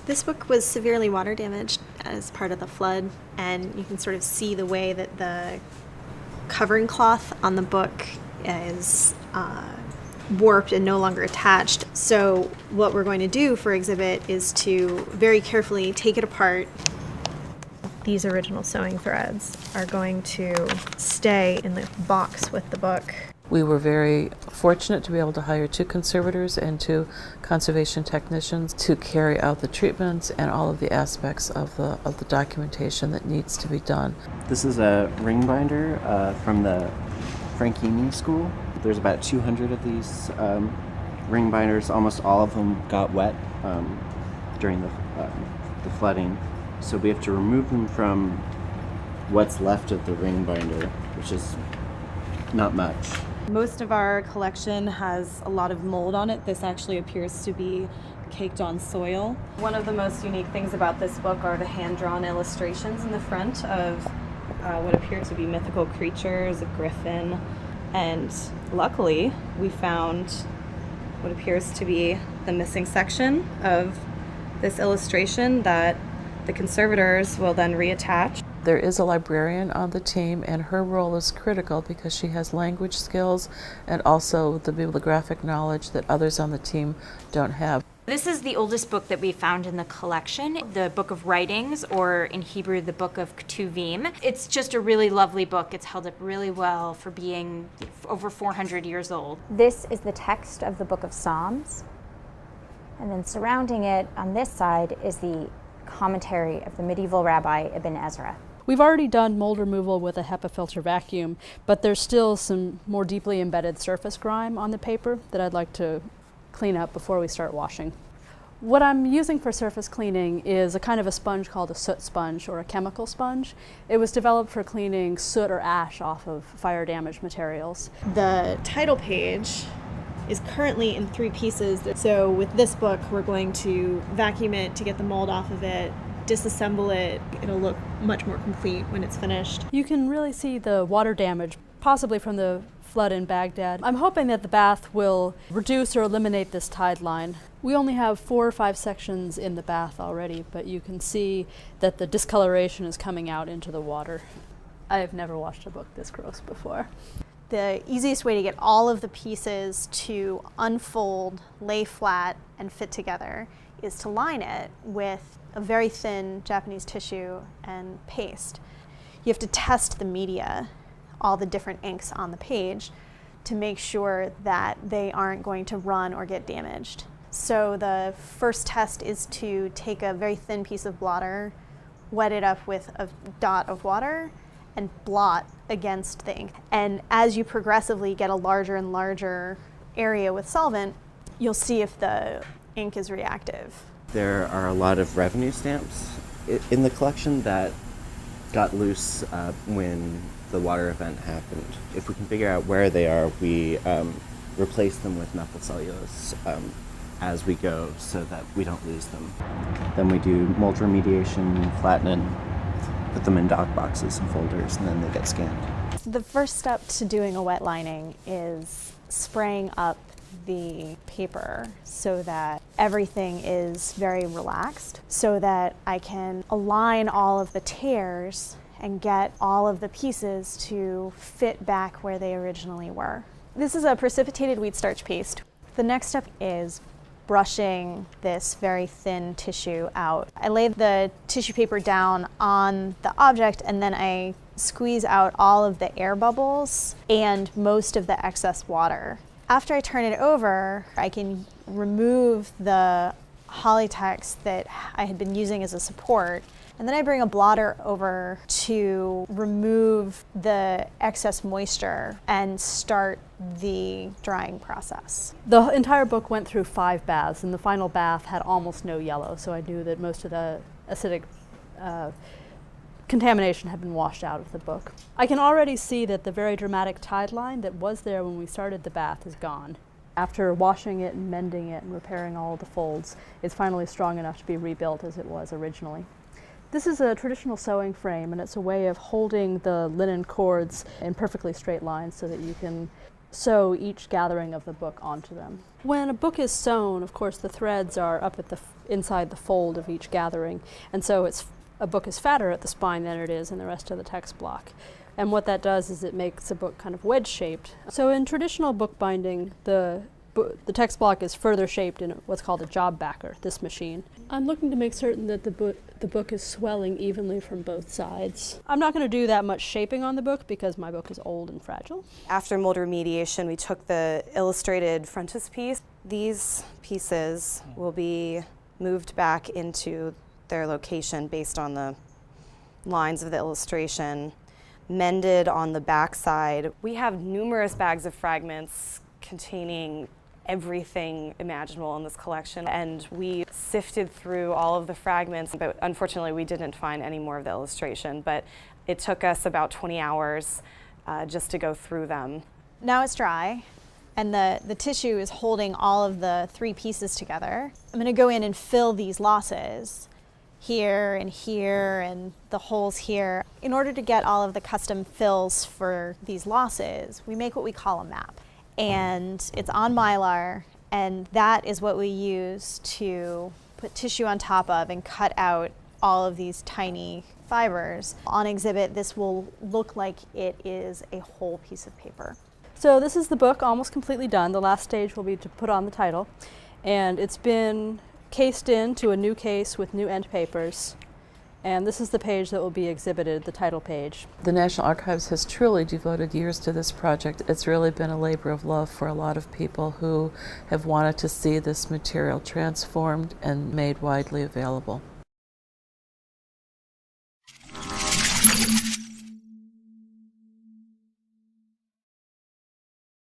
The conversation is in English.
This book was severely water damaged as part of the flood, and you can sort of see the way that the covering cloth on the book is warped and no longer attached. So what we're going to do for exhibit is to very carefully take it apart. These original sewing threads are going to stay in the box with the book. We were very fortunate to be able to hire 2 conservators and 2 conservation technicians to carry out the treatments and all of the aspects of the documentation that needs to be done. This is a ring binder from the Franchini School. There's about 200 of these ring binders. Almost all of them got wet during the flooding. So we have to remove them from what's left of the ring binder, which is not much. Most of our collection has a lot of mold on it. This actually appears to be caked on soil. One of the most unique things about this book are the hand-drawn illustrations in the front of what appear to be mythical creatures, a griffin, and luckily we found what appears to be the missing section of this illustration that the conservators will then reattach. There is a librarian on the team, and her role is critical because she has language skills and also the bibliographic knowledge that others on the team don't have. This is the oldest book that we found in the collection, the Book of Writings, or in Hebrew, the Book of Ketuvim. It's just a really lovely book. It's held up really well for being over 400 years old. This is the text of the Book of Psalms, and then surrounding it on this side is the commentary of the medieval rabbi Ibn Ezra. We've already done mold removal with a HEPA filter vacuum, but there's still some more deeply embedded surface grime on the paper that I'd like to clean up before we start washing. What I'm using for surface cleaning is a kind of a sponge called a soot sponge or a chemical sponge. It was developed for cleaning soot or ash off of fire damaged materials. The title page is currently in 3 pieces. So with this book, we're going to vacuum it to get the mold off of it, disassemble it. It'll look much more complete when it's finished. You can really see the water damage, possibly from the flood in Baghdad. I'm hoping that the bath will reduce or eliminate this tide line. We only have 4 or 5 sections in the bath already, but you can see that the discoloration is coming out into the water. I've never washed a book this gross before. The easiest way to get all of the pieces to unfold, lay flat, and fit together is to line it with a very thin Japanese tissue and paste. You have to test the media, all the different inks on the page, to make sure that they aren't going to run or get damaged. So the first test is to take a very thin piece of blotter, wet it up with a dot of water, and blot against the ink. And as you progressively get a larger and larger area with solvent, you'll see if the ink is reactive. There are a lot of revenue stamps in the collection that got loose when the water event happened. If we can figure out where they are, we replace them with methyl cellulose as we go so that we don't lose them. Then we do mold remediation, flattening, put them in dock boxes and folders, and then they get scanned. The first step to doing a wet lining is spraying up the paper so that everything is very relaxed, so that I can align all of the tears and get all of the pieces to fit back where they originally were. This is a precipitated wheat starch paste. The next step is brushing this very thin tissue out. I lay the tissue paper down on the object, and then I squeeze out all of the air bubbles and most of the excess water. After I turn it over, I can remove the Polytex that I had been using as a support, and then I bring a blotter over to remove the excess moisture and start the drying process. The entire book went through 5 baths, and the final bath had almost no yellow, so I knew that most of the acidic contamination had been washed out of the book. I can already see that the very dramatic tide line that was there when we started the bath is gone. After washing it and mending it and repairing all the folds, it's finally strong enough to be rebuilt as it was originally. This is a traditional sewing frame, and it's a way of holding the linen cords in perfectly straight lines so that you can sew each gathering of the book onto them. When a book is sewn, of course, the threads are up at the inside the fold of each gathering, and so a book is fatter at the spine than it is in the rest of the text block. And what that does is it makes a book kind of wedge-shaped. So in traditional bookbinding, the text block is further shaped in what's called a job backer, this machine. I'm looking to make certain that the book is swelling evenly from both sides. I'm not going to do that much shaping on the book because my book is old and fragile. After mold remediation, we took the illustrated frontispiece. These pieces will be moved back into their location based on the lines of the illustration, mended on the back side. We have numerous bags of fragments containing everything imaginable in this collection, and we sifted through all of the fragments, but unfortunately we didn't find any more of the illustration, but it took us about 20 hours just to go through them. Now it's dry, and the tissue is holding all of the 3 pieces together. I'm going to go in and fill these losses here and the holes here. In order to get all of the custom fills for these losses, we make what we call a map. And it's on Mylar, and that is what we use to put tissue on top of and cut out all of these tiny fibers. On exhibit, this will look like it is a whole piece of paper. So this is the book almost completely done. The last stage will be to put on the title, and it's been cased into a new case with new end papers. And this is the page that will be exhibited, the title page. The National Archives has truly devoted years to this project. It's really been a labor of love for a lot of people who have wanted to see this material transformed and made widely available.